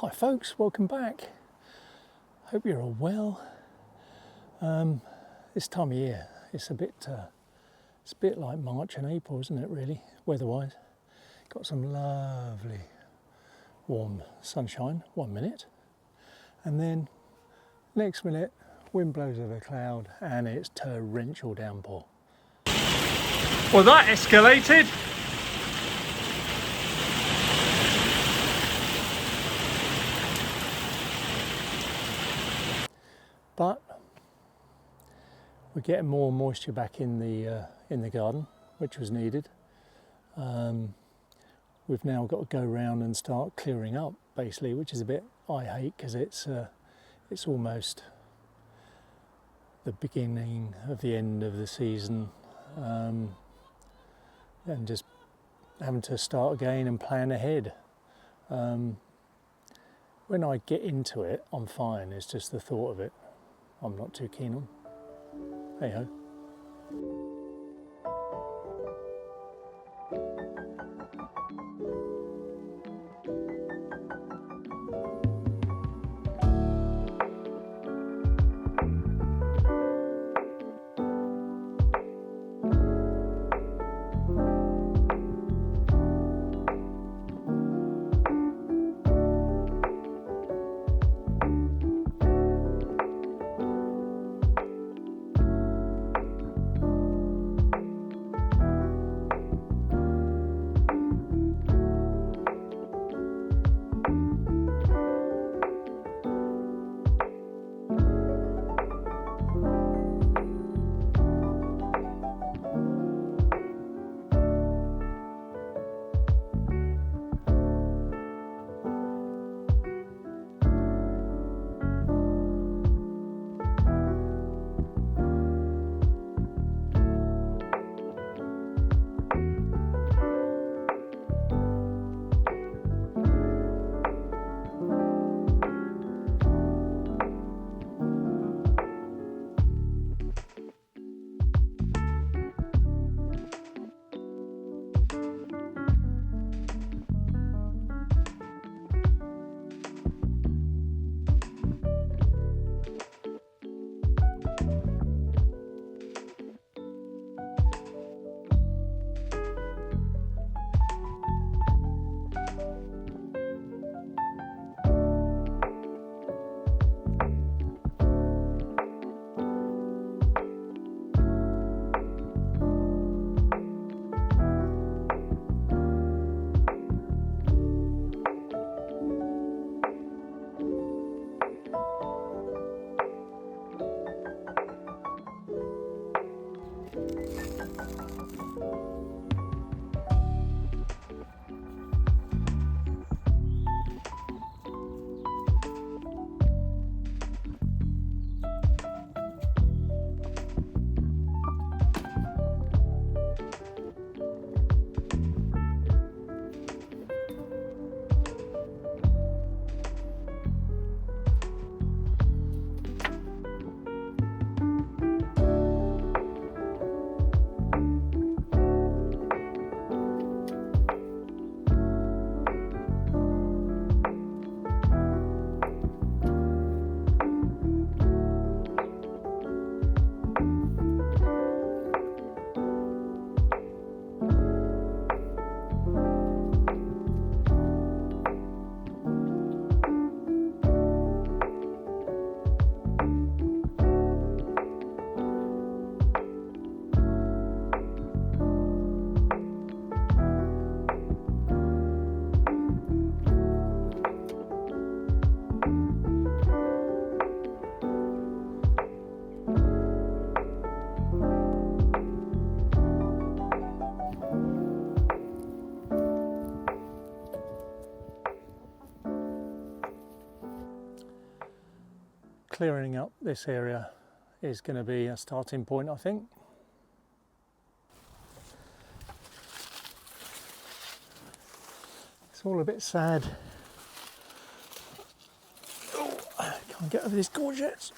Hi folks, welcome back. Hope you're all well. This time of year, it's a bit like March and April, isn't it? Really, weather-wise. Got some lovely warm sunshine 1 minute, and then next minute, wind blows over a cloud, and it's torrential downpour. Well, that escalated. But we're getting more moisture back in the garden, which was needed. We've now got to go around and start clearing up, basically, which is a bit I hate because it's almost the beginning of the end of the season, and just having to start again and plan ahead. When I get into it, I'm fine. It's just the thought of it I'm not too keen on. Hey ho. Clearing up this area is going to be a starting point, I think. It's all a bit sad. Oh, I can't get over these courgettes.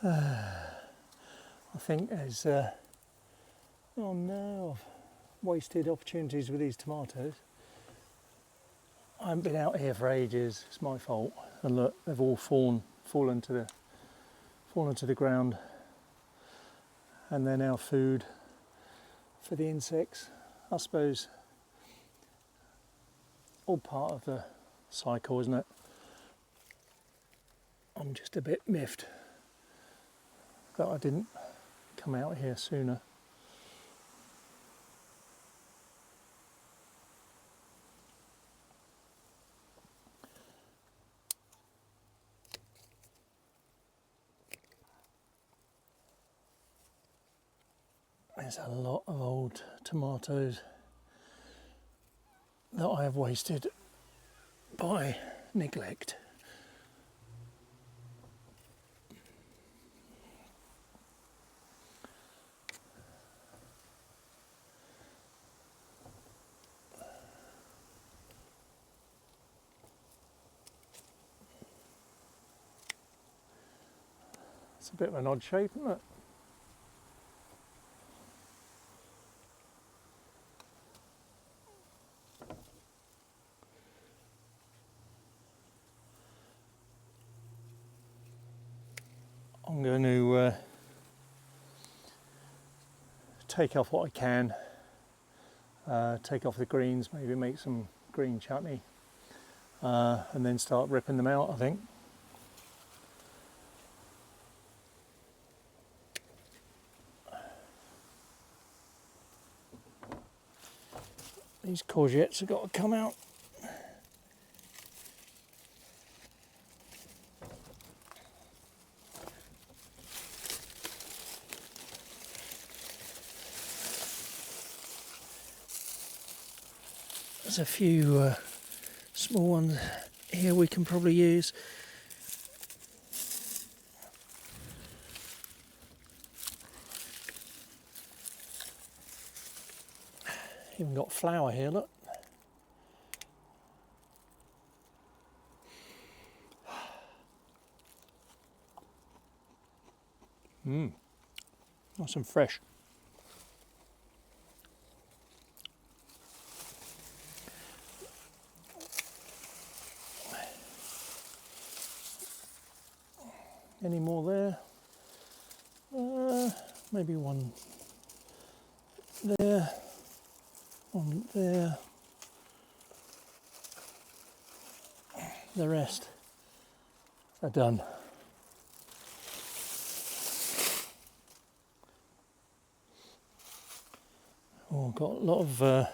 I think there's, oh no, I've wasted opportunities with these tomatoes. haven't been out here for ages. It's my fault. And look, they've all fallen to the ground. And they're now food for the insects. I suppose all part of the cycle, isn't it? I'm just a bit miffed that I didn't come out here sooner. There's a lot of old tomatoes that I have wasted by neglect. It's a bit of an odd shape, isn't it? I'm going to take off what I can, take off the greens, maybe make some green chutney, and then start ripping them out, I think. These courgettes have got to come out. There's a few small ones here we can probably use. Even got flower here, look. Nice and fresh. Any more there? Maybe one there, one there. The rest are done. Oh, got a lot of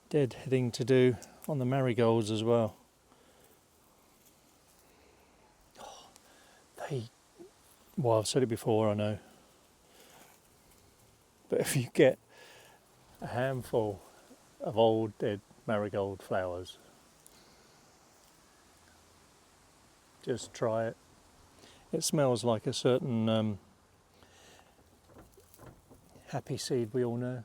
dead heading to do on the marigolds as well. Well, I've said it before, I know, but if you get a handful of old dead marigold flowers, just try it. It smells like a certain happy seed we all know.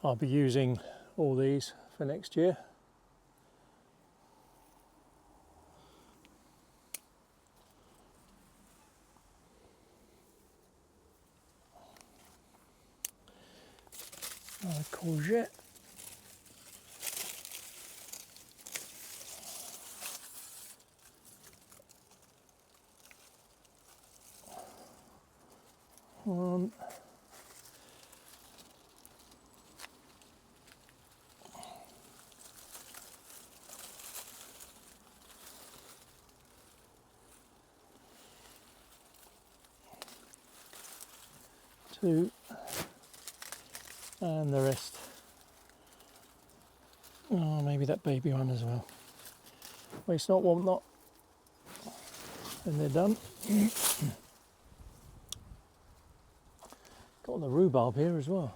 I'll be using all these for next year. Another courgette. One. Two, and the rest. Oh, maybe that baby one as well. Waste not, want not. And they're done. Got the rhubarb here as well.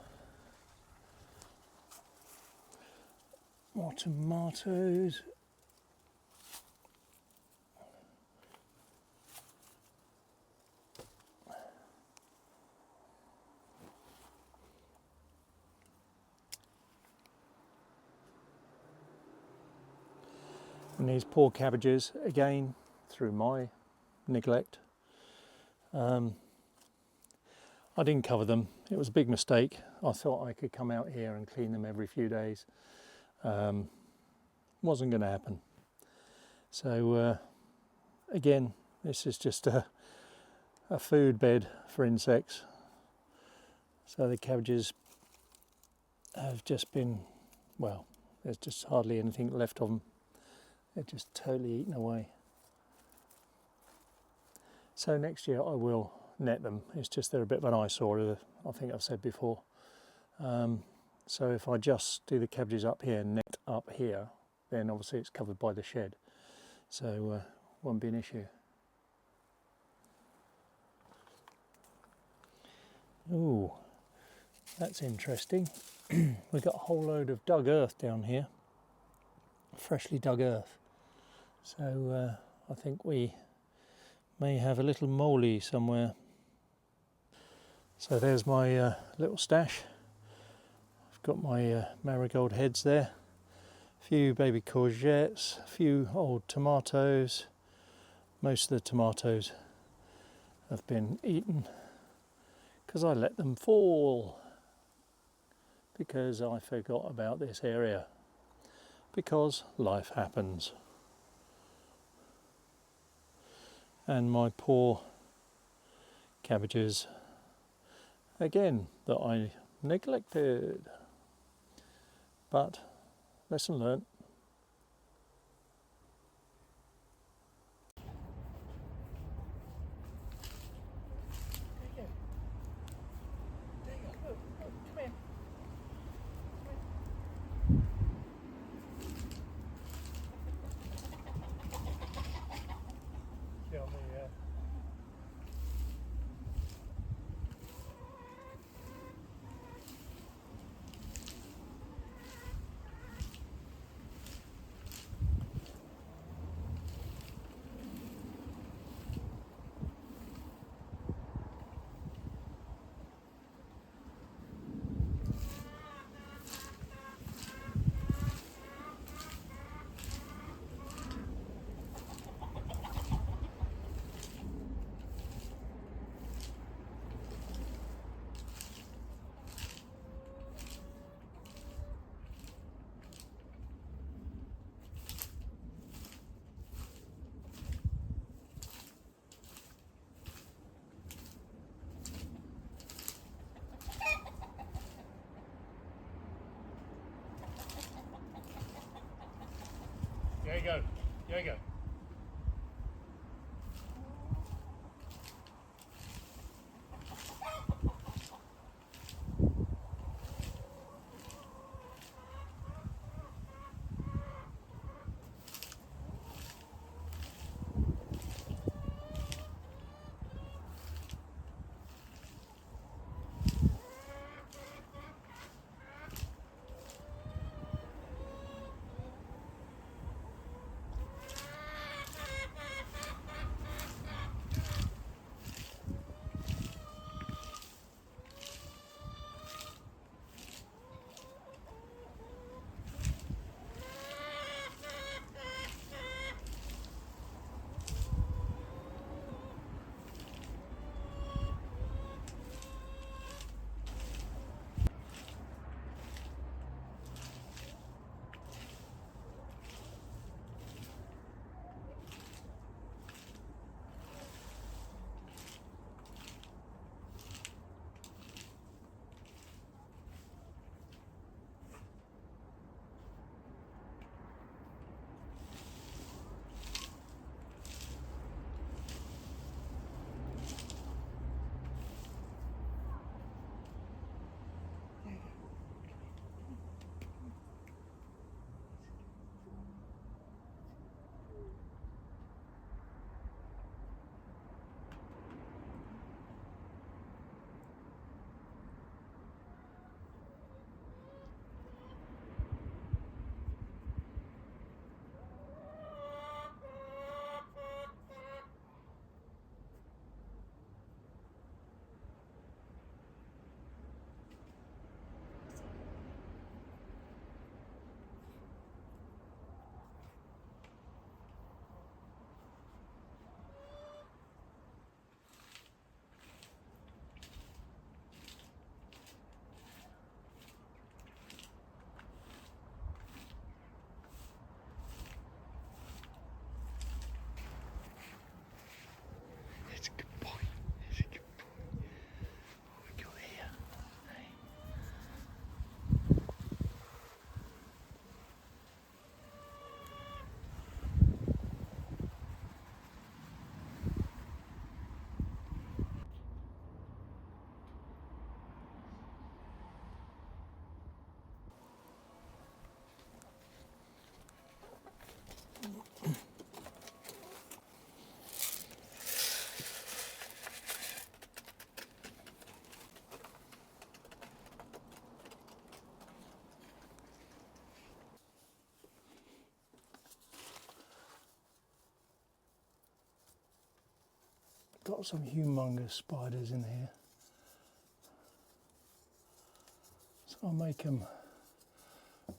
More tomatoes. And these poor cabbages, again, through my neglect. I didn't cover them. It was a big mistake. I thought I could come out here and clean them every few days. Wasn't going to happen. So again, this is just a food bed for insects. So the cabbages have just been, well, there's just hardly anything left of them. They're just totally eaten away. So next year I will net them. It's just they're a bit of an eyesore, I think I've said before. So if I just do the cabbages up here, net up here, then obviously it's covered by the shed. So won't be an issue. Ooh, that's interesting. We've got a whole load of dug earth down here. Freshly dug earth. So I think we may have a little moly somewhere. So there's my little stash. I've got my marigold heads there, a few baby courgettes, a few old tomatoes. Most of the tomatoes have been eaten because I let them fall, because I forgot about this area, because life happens. And my poor cabbages, again, that I neglected. But lesson learnt. There you go. There you go. got some humongous spiders in here. So I'll make them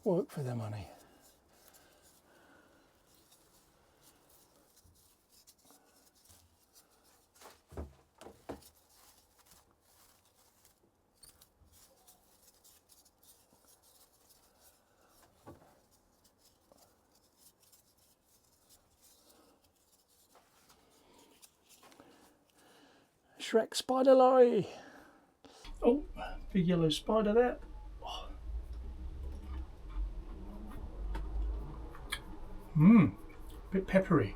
work for their money. Shrek spider lorry. Oh, big yellow spider there. Bit peppery.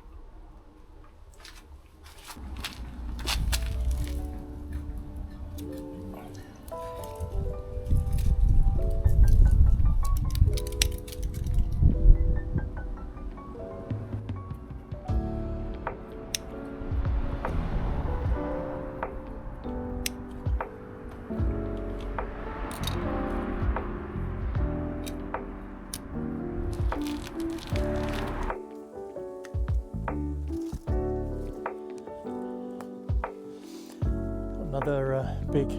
Another big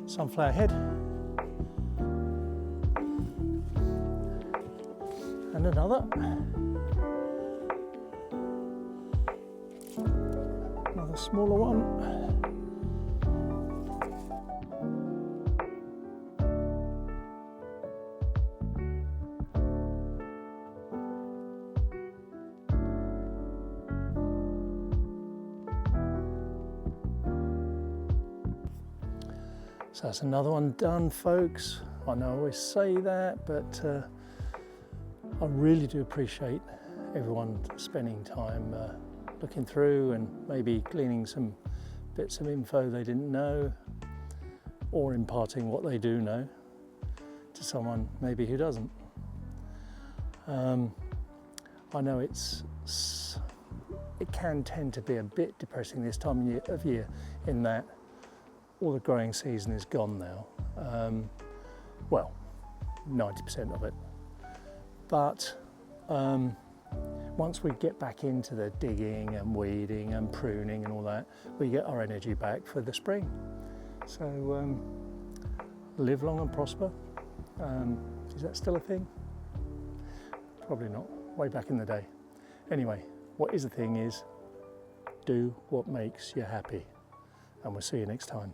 sunflower head, and another smaller one. So that's another one done, folks. I know I always say that, but I really do appreciate everyone spending time looking through and maybe gleaning some bits of info they didn't know, or imparting what they do know to someone maybe who doesn't. I know it can tend to be a bit depressing this time of year, in that all the growing season is gone now. Well, 90% of it. But once we get back into the digging and weeding and pruning and all that, we get our energy back for the spring. So live long and prosper. Is that still a thing? Probably not, way back in the day. Anyway, what is the thing is, do what makes you happy. And we'll see you next time.